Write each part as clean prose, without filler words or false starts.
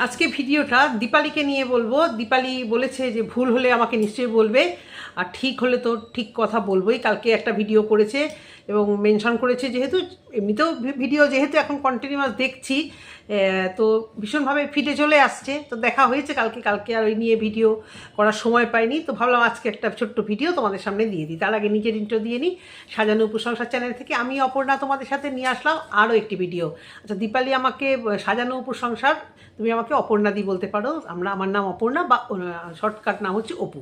আজকে ভিডিওটা দীপালিকে নিয়ে বলবো। দীপালি বলেছে যে ভুল হলে আমাকে নিশ্চয়ই বলবে, আর ঠিক হলে তো ঠিক কথা বলবোই। কালকে একটা ভিডিও করেছে এবং মেনশন করেছে, যেহেতু এমনিতেও ভিডিও যেহেতু এখন কন্টিনিউয়াস দেখছি, তো ভীষণভাবে ফিটে চলে আসছে। তো দেখা হয়েছে কালকে কালকে আর ওই নিয়ে ভিডিও করার সময় পাইনি, তো ভাবলাম আজকে একটা ছোট্ট ভিডিও তোমাদের সামনে দিয়ে দিই। তার আগে নিজের ইন্ট্রো দিয়ে নিই। সাজানো উপসংসার চ্যানেল থেকে আমি অপর্ণা তোমাদের সাথে নিয়ে আসলাম আরও একটি ভিডিও। আচ্ছা, দীপালি আমাকে সাজানো উপসংসার, তুমি আমাকে অপর্ণাদি বলতে পারো। আমার নাম অপর্ণা, বা শর্টকাট নাম হচ্ছে অপু।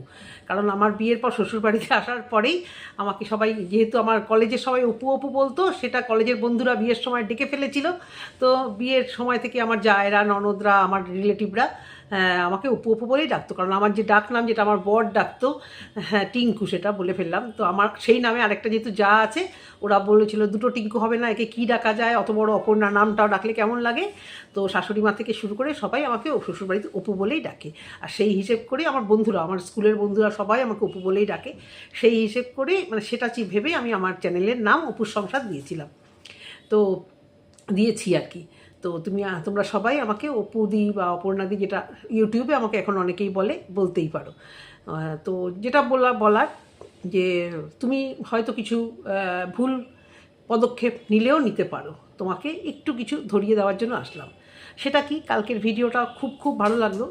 কারণ আমার বিয়ের পর শ্বশুরবাড়িতে আসার পরেই আমাকে সবাই, যেহেতু আমার কলেজের সবাই অপু অপু বলতো, সেটা কলেজের বন্ধুরা বিয়ের সময় ডেকে ফেলেছিল। তো বিয়ের সময় থেকে আমার জায়েরা, ননদরা, আমার রিলেটিভরা আমাকে অপু অপু বলেই ডাকতো। কারণ আমার যে ডাক নাম, যেটা আমার বর ডাকতো, হ্যাঁ টিঙ্কু, সেটা বলে ফেললাম। তো আমার সেই নামে আরেকটা যেহেতু যা আছে, ওরা বলেছিল দুটো টিঙ্কু হবে না, একে কী ডাকা যায়, অত বড় অপর্ণা নামটাও ডাকলে কেমন লাগে। তো শাশুড়ি মা থেকে শুরু করে সবাই আমাকে শ্বশুরবাড়িতে অপু বলেই ডাকে। আর সেই হিসেব করে আমার বন্ধুরা, আমার স্কুলের বন্ধুরা সবাই আমাকে অপু বলেই ডাকে। সেই হিসেব করে মানে সেটা ভেবেই আমি আমার চ্যানেলের নাম অপুর সংসার দিয়েছিলাম। তো দিয়েছি আর কি। তো তোমরা সবাই আমাকে অপুদি বা অপর্ণাদি, যেটা ইউটিউবে আমাকে এখন অনেকেই বলতেই পারো। তো যেটা বলার যে তুমি হয়তো কিছু ভুল পদক্ষেপ নিলেও নিতে পারো। তোমাকে একটু কিছু ধরিয়ে দেওয়ার জন্য আসলাম। সেটা কি, কালকের ভিডিওটা খুব খুব ভালো লাগলো।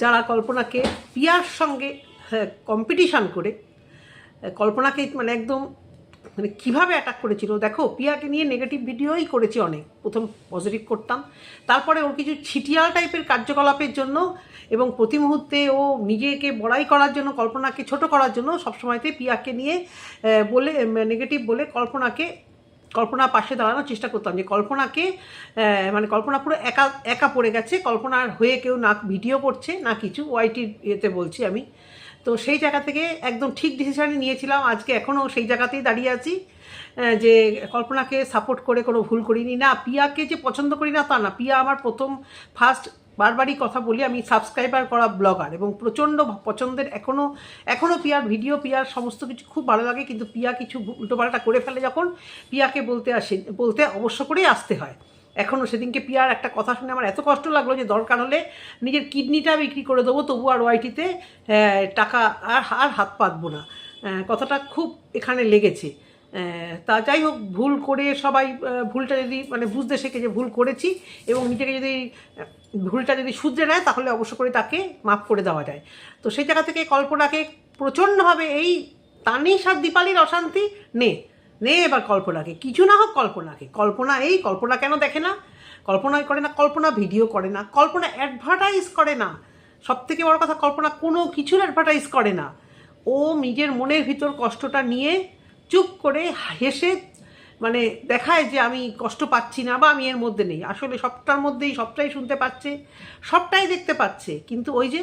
যারা কল্পনাকে পিয়ার সঙ্গে কম্পিটিশান করে কল্পনাকে মানে একদম মানে কীভাবে অ্যাটাক করেছিল দেখো। পিয়াকে নিয়ে নেগেটিভ ভিডিওই করেছি অনেক, প্রথম পজিটিভ করতাম, তারপরে ওর কিছু ছিটিয়াল টাইপের কার্যকলাপের জন্য এবং প্রতি মুহূর্তে ও নিজেকে বড়াই করার জন্য, কল্পনাকে ছোট করার জন্য সবসময়তে পিয়াকে নিয়ে বলে নেগেটিভ বলে কল্পনার পাশে দাঁড়ানোর চেষ্টা করতাম। যে কল্পনাকে মানে কল্পনা পুরো একা একা পড়ে গেছে, কল্পনার হয়ে কেউ না ভিডিও করছে না কিছু, ওয়াইটির ইয়েতে বলছি আমি। তো সেই জায়গা থেকে একদম ঠিক ডিসিশানই নিয়েছিলাম। আজকে এখনও সেই জায়গাতেই দাঁড়িয়ে আছি, যে কল্পনাকে সাপোর্ট করে কোনো ভুল করিনি। না, পিয়াকে যে পছন্দ করি না তা না, পিয়া আমার ফার্স্ট, বারবারই কথা বলি, আমি সাবস্ক্রাইবার করা ব্লগার এবং প্রচণ্ড পছন্দের। এখনও পিয়ার ভিডিও, পিয়ার সমস্ত কিছু খুব ভালো লাগে। কিন্তু পিয়া কিছু উল্টোপাল্টা করে ফেলে যখন, পিয়াকে বলতে অবশ্য করেই আসতে হয়। এখনও সেদিনকে পিয়ার একটা কথা শুনে আমার এত কষ্ট লাগলো যে দরকার হলে নিজের কিডনিটা বিক্রি করে দেবো, তবু আর ওয়াইটিতে টাকা আর হাত পাতবো না। কথাটা খুব এখানে লেগেছে। তা যাই হোক, ভুল করে সবাই ভুলটা যদি মানে বুঝতে শেখে যে ভুল করেছি, এবং নিজেকে যদি ভুলটা যদি শুধরে নেয়, তাহলে অবশ্য করে তাকে মাফ করে দেওয়া যায়। তো সেই জায়গা থেকে কল্পনাকে প্রচণ্ডভাবে, এই তানিশ আর দীপালির অশান্তি নে এবার কল্পনাকে, কিছু না হোক কল্পনা কেন দেখে না, কল্পনাই করে না, কল্পনা ভিডিও করে না, কল্পনা অ্যাডভার্টাইজ করে না। সব থেকে বড় কথা, কল্পনা কোনো কিছুর অ্যাডভার্টাইজ করে না। ও নিজের মনের ভিতর কষ্টটা নিয়ে চুপ করে হেসে মানে দেখায় যে আমি কষ্ট পাচ্ছি না, বা আমি এর মধ্যে নেই। আসলে সবটার মধ্যেই সবটাই শুনতে পাচ্ছে, সবটাই দেখতে পাচ্ছে। কিন্তু ওই যে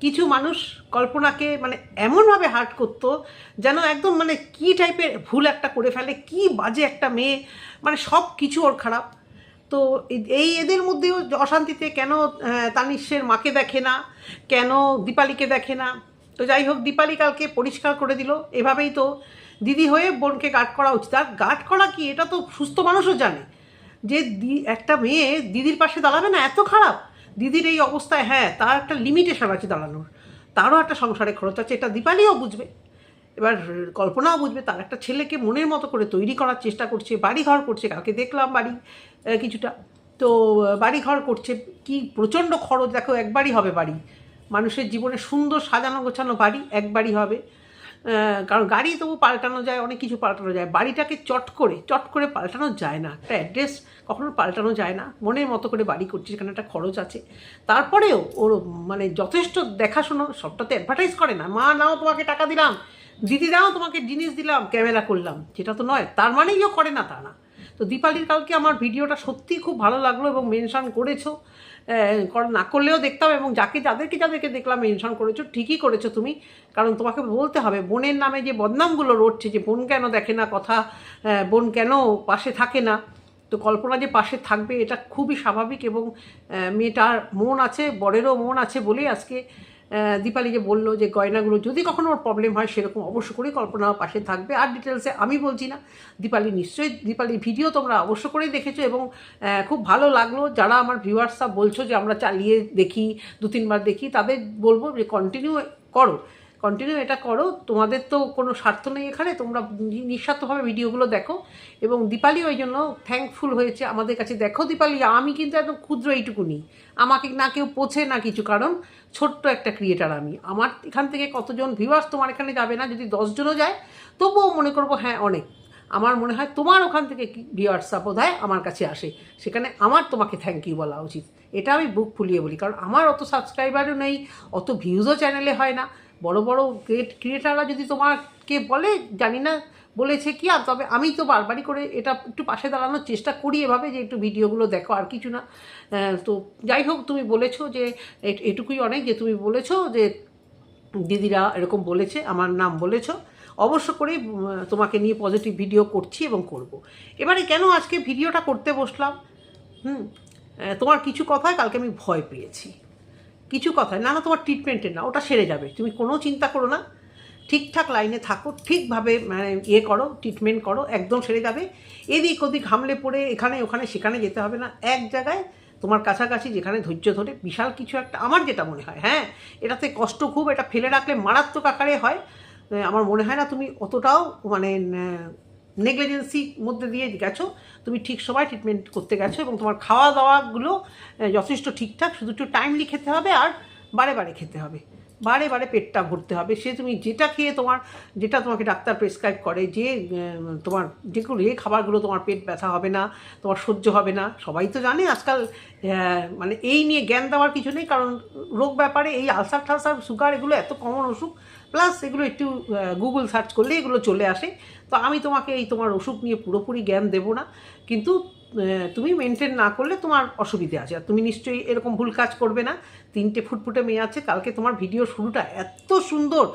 কিছু মানুষ কল্পনাকে মানে এমনভাবে হার্ট করতো, যেন একদম মানে কী টাইপের ভুল একটা করে ফেলে, কি বাজে একটা মেয়ে, মানে সব কিছু ওর খারাপ। তো এদের মধ্যেও অশান্তিতে কেন তানিশের মাকে দেখে না, কেন দীপালিকে দেখে না। তো যাই হোক, দীপালি কালকে পরিষ্কার করে দিল। এভাবেই তো দিদি হয়ে বোনকে গার্ড করা উচিত। আর গার্ড করা কি, এটা তো সুস্থ মানুষও জানে যে একটা মেয়ে দিদির পাশে দাঁড়াবে না, এত খারাপ। দিদির এই অবস্থায়, হ্যাঁ তার একটা লিমিটেশন আছে দাঁড়ানোর, তারও একটা সংসারে খরচ আছে, এটা দীপালিও বুঝবে, এবার কল্পনাও বুঝবে। তার একটা ছেলেকে মনের মতো করে তৈরি করার চেষ্টা করছে, বাড়ি ঘর করছে। কালকে দেখলাম বাড়ি কিছুটা, তো বাড়ি ঘর করছে, কি প্রচণ্ড খরচ। দেখো, একবারই হবে বাড়ি, মানুষের জীবনে সুন্দর সাজানো গোছানো বাড়ি একবারই হবে। কারণ গাড়ি তবু পাল্টানো যায়, অনেক কিছু পাল্টানো যায়, বাড়িটাকে চট করে পাল্টানো যায় না। একটা অ্যাড্রেস কখনো পাল্টানো যায় না। মনের মতো করে বাড়ি করছে, সেখানে একটা খরচ আছে। তারপরেও ওর মানে যথেষ্ট দেখাশোনা, সবটাতে অ্যাডভার্টাইজ করে না। মা নাও তোমাকে টাকা দিলাম, দিদি দাও তোমাকে জিনিস দিলাম, ক্যামেরা করলাম, যেটা তো নয়। তার মানেই ও করে না তা না। তো দীপালির কালকে আমার ভিডিওটা সত্যিই খুব ভালো লাগলো, এবং মেনশন করেছো, না করলেও দেখতাম। এবং যাদেরকে দেখলাম মেনশন করেছো, ঠিকই করেছো তুমি। কারণ তোমাকে বলতে হবে, বোনের নামে যে বদনামগুলো রটছে, যে বোন কেন দেখে না কথা, বোন কেন পাশে থাকে না। তো কল্পনা যে পাশে থাকবে, এটা খুবই স্বাভাবিক। এবং মেয়েটার মন আছে, বরেরও মন আছে বলেই আজকে দীপালি যে বললো যে গয়নাগুলো যদি কখনো ওর প্রবলেম হয় সেরকম অবশ্য করেই কল্পনা পাশে থাকবে। আর ডিটেলসে আমি বলছি না, দীপালির ভিডিও তোমরা অবশ্য করেই দেখেছো এবং খুব ভালো লাগলো। যারা আমার ভিউয়ার্সরা বলছো যে আমরা চালিয়ে দেখি 2-3 বার দেখি, তাদের বলবো যে কন্টিনিউ এটা করো। তোমাদের তো কোনো স্বার্থ নেই এখানে, তোমরা নিঃস্বার্থভাবে ভিডিওগুলো দেখো। এবং দীপালি ওই জন্য থ্যাঙ্কফুল হয়েছে আমাদের কাছে। দেখো দীপালি, আমি কিন্তু একদম ক্ষুদ্র এইটুকুনি, আমাকে না কেউ পোছে না কিছু, কারণ ছোট্ট একটা ক্রিয়েটার আমি। আমার এখান থেকে কতজন ভিউয়ার্স তোমার এখানে যাবে না, যদি 10জনও যায় তবুও মনে করবো হ্যাঁ অনেক। আমার মনে হয় তোমার ওখান থেকে ভিউয়ার্সরা বোধহয় আমার কাছে আসে, সেখানে আমার তোমাকে থ্যাংক ইউ বলা উচিত। এটা আমি বুক ফুলিয়ে বলি, কারণ আমার অত সাবস্ক্রাইবারও নেই, অত ভিউজও চ্যানেলে হয় না। বড় বড় ক্রিয়েটাররা যদি তোমাকে বলে, জানি না বলেছে কি, আর তবে আমি তো বারবারই করে এটা একটু পাশে দাঁড়ানোর চেষ্টা করি এভাবে, যে একটু ভিডিওগুলো দেখো, আর কিছু না। তো যাই হোক, তুমি বলেছো যে এটুকুই অনেক, যে তুমি বলেছো যে দিদিরা এরকম বলেছে, আমার নাম বলেছো, অবশ্য করেই তোমাকে নিয়ে পজিটিভ ভিডিও করছি এবং করব। এবারে কেন আজকে ভিডিওটা করতে বসলাম, তোমার কিছু কথায় কালকে আমি ভয় পেয়েছি, কিছু কথায় না তোমার ট্রিটমেন্টের না, ওটা সেরে যাবে, তুমি কোনো চিন্তা করো না, ঠিকঠাক লাইনে থাকো, ঠিকভাবে মানে করো, ট্রিটমেন্ট করো, একদম সেরে যাবে। এদিক ওদিক হামলে পড়ে এখানে ওখানে সেখানে যেতে হবে না, এক জায়গায় তোমার কাছাকাছি যেখানে ধৈর্য ধরে বিশাল কিছু একটা, আমার যেটা মনে হয়, হ্যাঁ এটাতে কষ্ট খুব, এটা ফেলে রাখলে মারাত্মক আকারে হয়। আমার মনে হয় না তুমি অতটাও মানে নেগলিজেন্সির মধ্যে দিয়ে গেছো, তুমি ঠিক সময় ট্রিটমেন্ট করতে গেছো এবং তোমার খাওয়া দাওয়াগুলো যথেষ্ট ঠিকঠাক, শুধু একটু টাইমলি খেতে হবে আর বারে বারে খেতে হবে, বারে বারে পেটটা ভরতে হবে। সে তুমি যেটা খেয়ে যেটা তোমাকে ডাক্তার প্রেসক্রাইব করে, যে তোমার যেগুলো খাবারগুলো তোমার পেট ব্যথা হবে না, তোমার সহ্য হবে না, সবাই তো জানে আজকাল। মানে এই নিয়ে জ্ঞান দেওয়ার কিছু নেই, কারণ রোগ ব্যাপারে এই আলসার টালসার সুগার এগুলো এত কমন অসুখ, প্লাস এগুলো একটু গুগল সার্চ করলে এগুলো চলে আসে। তো আমি তোমাকে এই তোমার অসুখ নিয়ে পুরোপুরি জ্ঞান দেবো না, কিন্তু তুমি মেনটেন না করলে তোমার অসুবিধে আছে। আর তুমি নিশ্চয়ই এরকম ভুল কাজ করবে না। 3টে ফুটফুটে মেয়ে আছে, কালকে তোমার ভিডিও শুরুটা এত সুন্দর,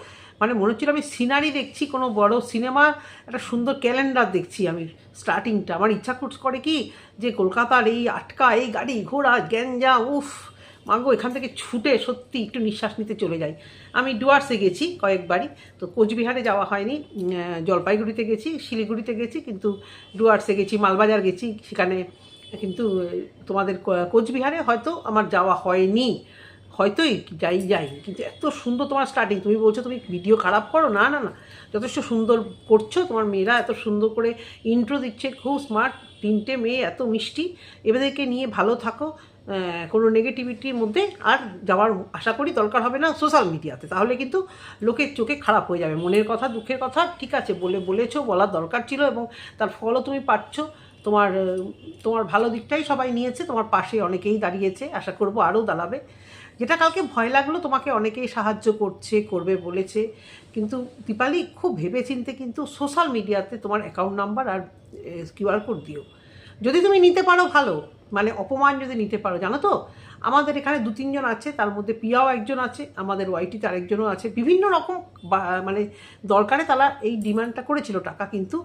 মানে মনে হচ্ছিল আমি সিনারি দেখছি, কোনো বড় সিনেমা, একটা সুন্দর ক্যালেন্ডার দেখছি আমি। স্টার্টিংটা আমার ইচ্ছা করে কি, যে কলকাতার এই আটকা, এই গাড়ি ঘোড়া গ্যাঞ্জাম, উফ মাগো, এখান থেকে ছুটে সত্যি একটু নিঃশ্বাস নিতে চলে যাই। আমি ডুয়ার্সে গেছি কয়েকবারই, তো কোচবিহারে যাওয়া হয়নি, জলপাইগুড়িতে গেছি, শিলিগুড়িতে গেছি, কিন্তু ডুয়ার্সে গেছি, মালবাজার গেছি, সেখানে কিন্তু তোমাদের কোচবিহারে হয়তো আমার যাওয়া হয়নি, হয়তোই যাই, কিন্তু এত সুন্দর তোমার স্টার্টিং। তুমি বলছো তুমি ভিডিও খারাপ করো, না না না, যথেষ্ট সুন্দর করছো, তোমার মেয়েরা এত সুন্দর করে ইন্ট্রো দিচ্ছে, খুব স্মার্ট, 3টে মেয়ে এত মিষ্টি, এবাদেরকে নিয়ে ভালো থাকো, কোনো নেগেটিভিটির মধ্যে আর যাওয়ার আশা করি দরকার হবে না সোশ্যাল মিডিয়াতে, তাহলে কিন্তু লোকের চোখে খারাপ হয়ে যাবে। মনের কথা দুঃখের কথা ঠিক আছে বলেছো, বলার দরকার ছিল, এবং তার ফলও তুমি পাচ্ছ। তোমার ভালো দিকটাই সবাই নিয়েছে, তোমার পাশে অনেকেই দাঁড়িয়েছে, আশা করবো আরও দাঁড়াবে। যেটা কালকে ভয় লাগলো, তোমাকে অনেকেই সাহায্য করবে বলেছে, কিন্তু দীপালি খুব ভেবেচিন্তে কিন্তু সোশ্যাল মিডিয়াতে তোমার অ্যাকাউন্ট নাম্বার আর কিউআর কোড দিও, যদি তুমি নিতে পারো ভালো, মানে অপমান যদি নিতে পারো। জানো তো আমাদের এখানে 2-3 জন আছে, তার মধ্যে পিয়াও একজন আছে, আমাদের ওয়াইটিতে আরেকজনও আছে, বিভিন্ন রকম মানে দরকারে তারা এই ডিমান্ডটা করেছিল টাকা, কিন্তু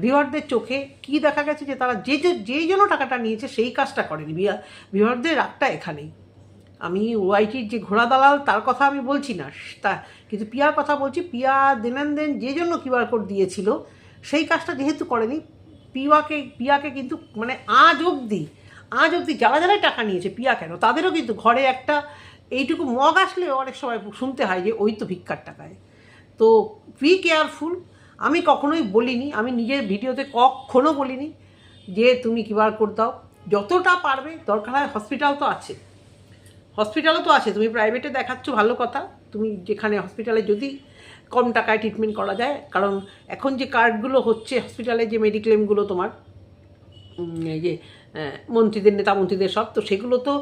ভিউয়ারদের চোখে কি দেখা গেছে, যে তারা যেই জন্য টাকাটা নিয়েছে সেই কাজটা করেনি। ভিউয়ারদের রাগটা এখানেই। আমি ওয়াইটির যে ঘোড়া দালাল তার কথা আমি বলছি না, কিন্তু পিয়ার কথা বলছি। পিয়া দেন যে জন্য কিউআর কোড দিয়েছিল সেই কাজটা যেহেতু করেনি, পিয়াকে কিন্তু মানে আজ অবধি যারা টাকা নিয়েছে, পিয়া কেন, তাদেরও কিন্তু ঘরে একটা এইটুকু মগ আসলেও অনেক সময় শুনতে হয় যে ওই তো ভিক্ষার টাকায়। তো বি কেয়ারফুল। আমি কখনোই বলিনি, আমি নিজের ভিডিওতে কখনো বলিনি যে তুমি কিউআর কোড দাও, যতটা পারবে, দরকার হয় হসপিটালও তো আছে, তুমি প্রাইভেটে দেখাচ্ছ ভালো কথা, তুমি যেখানে হসপিটালে যদি কম টাকায় ট্রিটমেন্ট করা যায়, কারণ এখন যে কার্ডগুলো হচ্ছে হসপিটালে, যে মেডিক্লেমগুলো তোমার এই যে নেতা মন্ত্রীদের সব, তো সেগুলো তো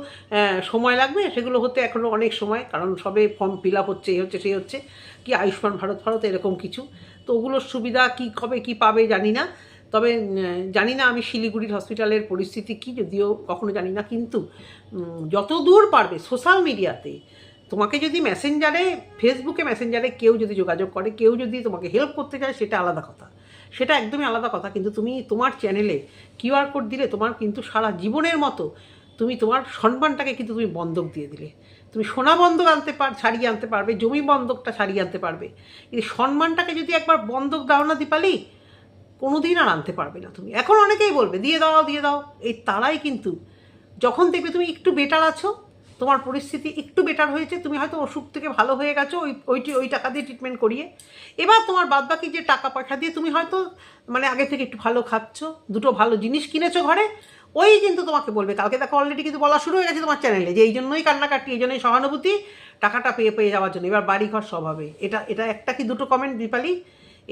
সময় লাগবে, সেগুলো হতে এখনও অনেক সময়, কারণ সবে ফর্ম ফিল আপ হচ্ছে, সেই হচ্ছে কি আয়ুষ্মান ভারত এরকম কিছু, তো ওগুলোর সুবিধা কী কবে কী পাবে জানি না। তবে জানি না আমি শিলিগুড়ির হসপিটালের পরিস্থিতি কী, যদিও কখনো জানি না, কিন্তু যত দূর পারবে সোশ্যাল মিডিয়াতে, তোমাকে যদি ফেসবুকে মেসেঞ্জারে কেউ যদি যোগাযোগ করে, কেউ যদি তোমাকে হেল্প করতে চায়, সেটা আলাদা কথা, সেটা একদমই আলাদা কথা, কিন্তু তুমি তোমার চ্যানেলে কিউআর কোড দিলে তোমার কিন্তু সারা জীবনের মতো তুমি তোমার সম্মানটাকে কিন্তু তুমি বন্ধক দিয়ে দিলে। তুমি সোনা বন্ধক ছাড়িয়ে আনতে পারবে, জমি বন্ধকটা ছাড়িয়ে আনতে পারবে, কিন্তু সম্মানটাকে যদি একবার বন্ধক দাও না দীপালি, কোনোদিন আর আনতে পারবে না তুমি। এখন অনেকেই বলবে দিয়ে দাও, এই তারাই কিন্তু যখন দেখবে তুমি একটু বেটার আছো, তোমার পরিস্থিতি একটু বেটার হয়েছে, তুমি হয়তো অসুখ থেকে ভালো হয়ে গেছো ওই টাকা দিয়ে ট্রিটমেন্ট করিয়ে, এবার তোমার বাদবাকি যে টাকা পয়সা দিয়ে তুমি হয়তো মানে আগে থেকে একটু ভালো খাচ্ছ, দুটো ভালো জিনিস কিনেছো ঘরে, ওই কিন্তু তোমাকে বলবে কালকে দেখো অলরেডি কিন্তু বলা শুরু হয়ে গেছে তোমার চ্যানেলে যে এই জন্যই কান্নাকাটি, এই জন্যই সহানুভূতি, টাকাটা পেয়ে যাওয়ার জন্য, এবার বাড়িঘর সব হবে। এটা একটা কি দুটো কমেন্ট দীপালি,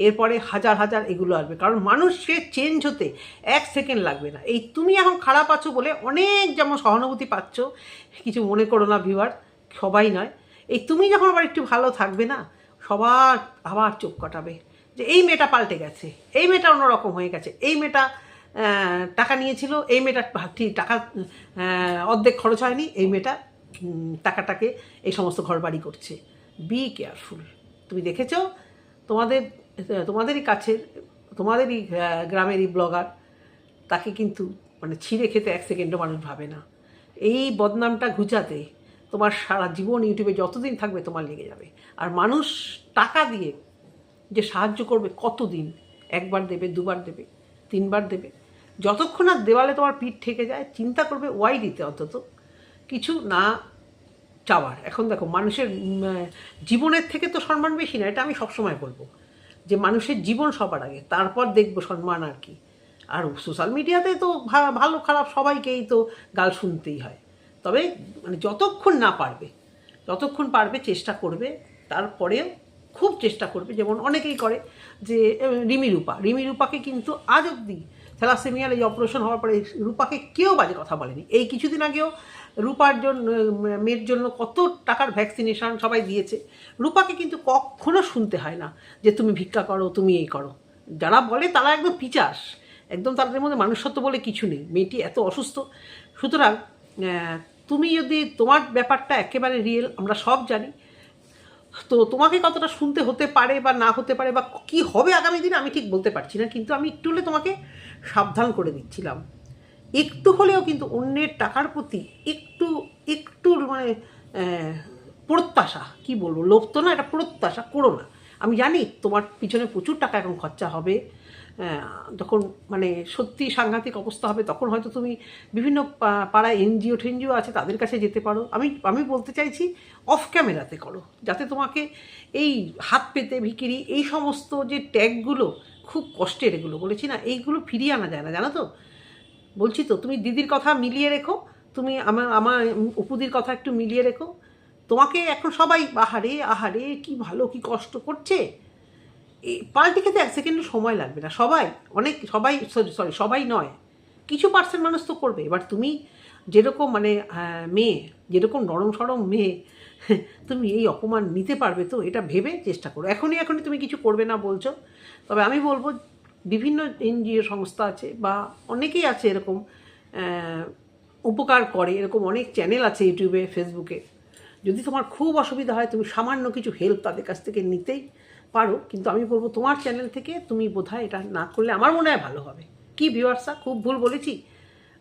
এরপরে হাজার হাজার এগুলো আসবে, কারণ মানুষকে চেঞ্জ হতে 1 সেকেন্ড লাগবে না। এই তুমি এখন খারাপ আছো বলে অনেক যেমন সহানুভূতি পাচ্ছ, কিছু মনে করো না ভিউয়ার, সবাই নয়, এই তুমি যখন আবার একটু ভালো থাকবে না, সবার আবার চোখ কাটাবে যে এই মেয়েটা পাল্টে গেছে, এই মেয়েটা অন্যরকম হয়ে গেছে, এই মেয়েটা টাকা নিয়েছিল, এই মেয়েটা টাকা অর্ধেক খরচ হয়নি, এই মেয়েটা টাকাটাকে এই সমস্ত ঘরবাড়ি করছে। Be careful. তুমি দেখেছো তোমাদেরই কাছের, তোমাদেরই গ্রামেরই ব্লগার, তাকে কিন্তু মানে ছিঁড়ে খেতে 1 সেকেন্ডও মানুষ ভাবে না। এই বদনামটা ঘুচাতে তোমার সারা জীবন ইউটিউবে যতদিন থাকবে তোমার লেগে যাবে। আর মানুষ টাকা দিয়ে যে সাহায্য করবে কতদিন, 1 বার দেবে, 2 বার দেবে, 3 বার দেবে, যতক্ষণ আর দেওয়ালে তোমার পিঠ ঠেকে যায় চিন্তা করবে ওয়াই দিতে, অন্তত কিছু না চাওয়ার। এখন দেখো মানুষের জীবনের থেকে তো সম্মান বেশি না, এটা আমি সবসময় বলবো যে মানুষের জীবন সবার আগে, তারপর দেখবো সম্মান আর কি। আর সোশ্যাল মিডিয়াতে তো ভালো খারাপ সবাইকেই তো গাল শুনতেই হয়, তবে মানে যতক্ষণ পারবে চেষ্টা করবে, তারপরেও খুব চেষ্টা করবে, যেমন অনেকেই করে যে রিমি রূপাকে কিন্তু আজ অবধি থ্যালাসেমিয়ার এই অপারেশন হওয়ার পরে রূপাকে কেউ বাজে কথা বলেনি। এই কিছুদিন আগেও রূপার জন্য মেয়ের জন্য কত টাকার ভ্যাকসিনেশন সবাই দিয়েছে, রূপাকে কিন্তু কখনো শুনতে হয় না যে তুমি ভিক্ষা করো, তুমি এই করো। যারা বলে তারা একদম পিচাস, একদম তাদের মধ্যে মানুষত্ব বলে কিছু নেই, মেয়েটি এত অসুস্থ। সুতরাং তুমি যদি তোমার ব্যাপারটা একেবারে রিয়েল, আমরা সব জানি, তো তোমাকে কতটা শুনতে হতে পারে বা না হতে পারে, বা কী হবে আগামী দিনে আমি ঠিক বলতে পারছি না, কিন্তু আমি একটু হলে তোমাকে সাবধান করে দিচ্ছিলাম। একটু হলেও কিন্তু অন্যের টাকার প্রতি একটু মানে প্রত্যাশা, কি বলবো, লোভ তো না, এটা প্রত্যাশা করো না। আমি জানি তোমার পিছনে প্রচুর টাকা এখন খরচা হবে, যখন মানে সত্যি সাংঘাতিক অবস্থা হবে তখন হয়তো তুমি বিভিন্ন পাড়ায় এনজিও আছে তাদের কাছে যেতে পারো। আমি বলতে চাইছি অফ ক্যামেরাতে করো, যাতে তোমাকে এই হাত পেতে ভিখিরি এই সমস্ত যে ট্যাগগুলো খুব কষ্টের, এগুলো বলেছি না, এইগুলো ফিরিয়ে আনা যায় না, জানো তো। বলছি তো তুমি দিদির কথা মিলিয়ে রেখো, তুমি আমার উপুদির কথা একটু মিলিয়ে রেখো। তোমাকে এখন সবাই আহারে কি ভালো কি কষ্ট করছে, পাল্টে খেতে 1 সেকেন্ডও সময় লাগবে না। সবাই নয়, কিছু পার্সেন্ট মানুষ তো করবে। এবার তুমি যেরকম মানে মেয়ে, যেরকম নরম সরম মেয়ে, তুমি এই অপমান নিতে পারবে তো, এটা ভেবে চেষ্টা করো। এখনই তুমি কিছু করবে না বলছো, তবে আমি বলবো বিভিন্ন এনজিও সংস্থা আছে বা অনেকেই আছে এরকম উপকার করে, এরকম অনেক চ্যানেল আছে ইউটিউবে, ফেসবুকে। যদি তোমার খুব অসুবিধা হয় তুমি সামান্য কিছু হেল্প তাদের কাছ থেকে নিতেই পারো, কিন্তু আমি বলবো তোমার চ্যানেল থেকে তুমি বোধহয় এটা না করলে আমার মনে হয় ভালো হবে। কি ভিউয়ার্সরা, খুব ভুল বলেছি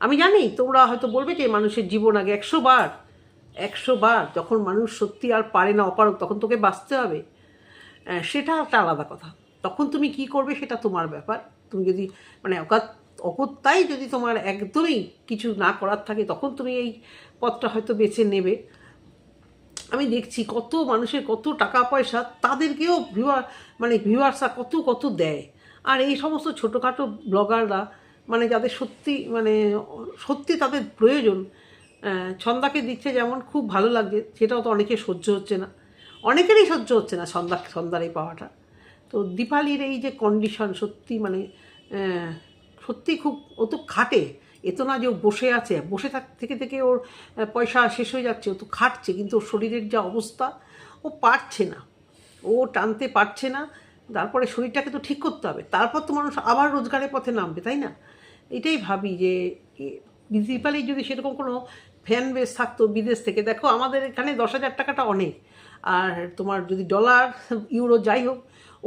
আমি জানি, তোমরা হয়তো বলবে যে মানুষের জীবন আগে। 100 বার যখন মানুষ সত্যি আর পারে না, অপারক, তখন তোকে বাঁচতে হবে, সেটা একটা আলাদা কথা। তখন তুমি কি করবে সেটা তোমার ব্যাপার। তুমি যদি মানে অকত্যাই যদি তোমার একদমই কিছু না করার থাকে, তখন তুমি এই পথটা হয়তো বেছে নেবে। আমি দেখছি কত মানুষের কত টাকা পয়সা, তাদেরকেও ভিউয়ার্সরা কত দেয়। আর এই সমস্ত ছোটোখাটো ব্লগাররা মানে যাদের সত্যি তাদের প্রয়োজন, ছন্দাকে দিচ্ছে যেমন খুব ভালো লাগছে, সেটাও তো অনেকেরই সহ্য হচ্ছে না ছন্দার এই পাওয়াটা। তো দীপালির এই যে কন্ডিশন, সত্যি খুব, ও তো খাটে, এ তো না যে ও বসে আছে, থেকে ওর পয়সা শেষ হয়ে যাচ্ছে, ও তো খাটছে, কিন্তু ওর শরীরের যা অবস্থা, ও পারছে না, ও টানতে পারছে না। তারপরে শরীরটাকে তো ঠিক করতে হবে, তারপর তো মানুষ আবার রোজগারের পথে নামবে, তাই না? এটাই ভাবি যে দীপালির যদি সেরকম কোনো ফ্যান বেস থাকতো বিদেশ থেকে, দেখো আমাদের এখানে 10,000 টাকাটা অনেক, আর তোমার যদি ডলার ইউরো যাই হোক,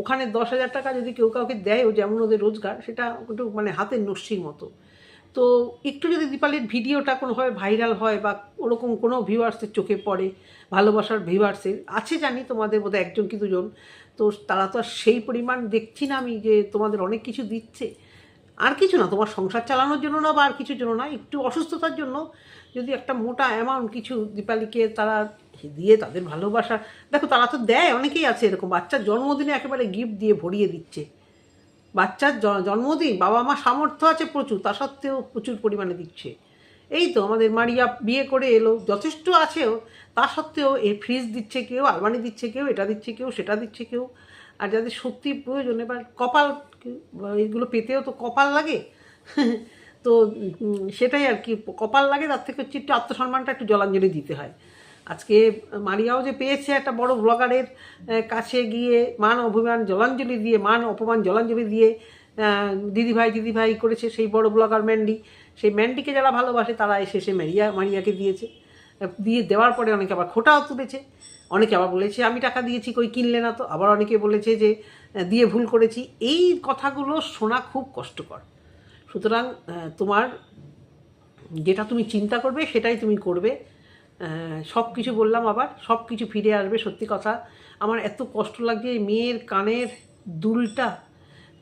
ওখানে 10,000 টাকা যদি কেউ কাউকে দেয়, ও যেমন ওদের রোজগার, সেটা একটু মানে হাতের নস্যির মতো। তো একটু যদি দীপালির ভিডিওটা কোনোভাবে ভাইরাল হয় বা ওরকম কোনো ভিউয়ার্সের চোখে পড়ে, ভালোবাসার ভিউয়ার্সের আছে জানি তোমাদের বোধহয় একজন কি দুজন, তো তারা তো আর সেই পরিমাণ দেখছি না আমি যে তোমাদের অনেক কিছু দিচ্ছে, আর কিছু না, তোমার সংসার চালানোর জন্য না বা আর কিছুর জন্য না, একটু অসুস্থতার জন্য যদি একটা মোটা অ্যামাউন্ট কিছু দীপালিকে তারা দিয়ে তাদের ভালোবাসা, দেখো তারা তো দেয়, অনেকেই আছে এরকম বাচ্চার জন্মদিনে একেবারে গিফট দিয়ে ভরিয়ে দিচ্ছে। বাচ্চার জন্মদিন, বাবা মা সামর্থ্য আছে প্রচুর, তা সত্ত্বেও প্রচুর পরিমাণে দিচ্ছে। এই তো আমাদের মারিয়া বিয়ে করে এলো, যথেষ্ট আছেও, তা সত্ত্বেও এই ফ্রিজ দিচ্ছে কেউ, আলমারি দিচ্ছে কেউ, এটা দিচ্ছে কেউ, সেটা দিচ্ছে কেউ। আর যাদের সত্যি প্রয়োজন, এবার কপাল, এইগুলো পেতেও তো কপাল লাগে। তো সেটাই আর কি, কপাল লাগে, তার থেকে হচ্ছে একটু আত্মসম্মানটা একটু জলাঞ্জলি দিতে হয়। আজকে মারিয়াও যে পেয়েছে একটা বড় ব্লগারের কাছে গিয়ে মান অভিমান জলাঞ্জলি দিয়ে, মান অপমান জলাঞ্জলি দিয়ে দিদিভাই করেছে, সেই বড় ব্লগার ম্যান্ডি, সেই ম্যান্ডিকে যারা ভালোবাসে তারা এসে সে মারিয়াকে দিয়েছে। দিয়ে দেওয়ার পরে অনেকে আবার খোঁটাও তুলেছে, অনেকে আবার বলেছে আমি টাকা দিয়েছি কই কিনলে না তো, আবার অনেকে বলেছে যে দিয়ে ভুল করেছি। এই কথাগুলো শোনা খুব কষ্টকর। সুতরাং তোমার যেটা তুমি চিন্তা করবে সেটাই তুমি করবে। সব কিছু বললাম, আবার সব কিছু ফিরে আসবে। সত্যি কথা, আমার এত কষ্ট লাগছে, মেয়ের কানের দুলটা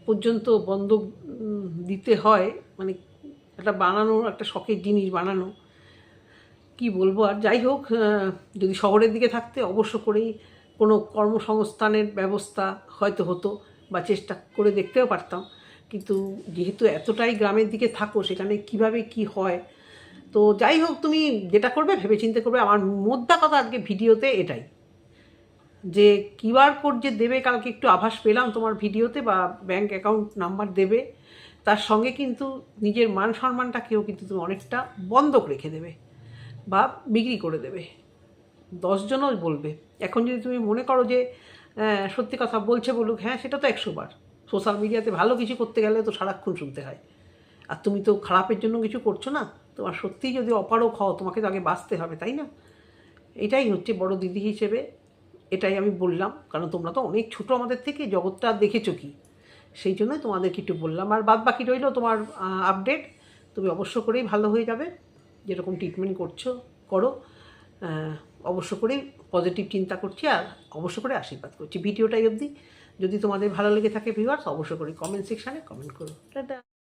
পর্যন্ত বন্ধ দিতে হয়, মানে একটা বানানো, একটা শখের জিনিস বানানো, কি বলবো আর। যাই হোক, যদি শহরের দিকে থাকতে অবশ্য করেই কোনো কর্মসংস্থানের ব্যবস্থা হয়তো হতো, বা চেষ্টা করে দেখতেও পারতাম, কিন্তু যেহেতু এতটাই গ্রামের দিকে থাকো, সেখানে কিভাবে কি হয়। তো যাই হোক, তুমি যেটা করবে ভেবেচিন্তে করবে। আমার মোদ্দা কথা আজকে ভিডিওতে এটাই, যে কিউআর কোড যে দেবে, কালকে একটু আভাস পেলাম তোমার ভিডিওতে, বা ব্যাংক অ্যাকাউন্ট নাম্বার দেবে, তার সঙ্গে কিন্তু নিজের মান সম্মানটাকেও কিন্তু তুমি অনেকটা বন্ধক রেখে দেবে বা বিক্রি করে দেবে। 10 জনও বলবে। এখন যদি তুমি মনে করো যে সত্যি কথা বলছে বলুক, হ্যাঁ সেটা তো 100 বার। সোশ্যাল মিডিয়াতে ভালো কিছু করতে গেলে তো সারাক্ষণ শুনতে হয়, আর তুমি তো খারাপের জন্য কিছু করছো না। তোমার সত্যিই যদি অপারক হও, তোমাকে তো আগে বাঁচতে হবে, তাই না? এটাই হচ্ছে বড় দিদি হিসেবে, এটাই আমি বললাম, কারণ তোমরা তো অনেক ছোটো আমাদের থেকে, জগৎটা দেখেছো কি, সেই জন্যই তোমাদেরকে একটু বললাম। আর বাদ বাকি রইল তোমার আপডেট, তুমি অবশ্য করেই ভালো হয়ে যাবে, যেরকম ট্রিটমেন্ট করছো করো, অবশ্য করেই পজিটিভ চিন্তা করছি, আর অবশ্য করে আশীর্বাদ করছি। ভিডিওটাই অবধি, যদি তোমাদের ভালো লেগে থাকে ভিউয়ার্স, অবশ্য করে কমেন্ট সেকশানে কমেন্ট করো। টাটা।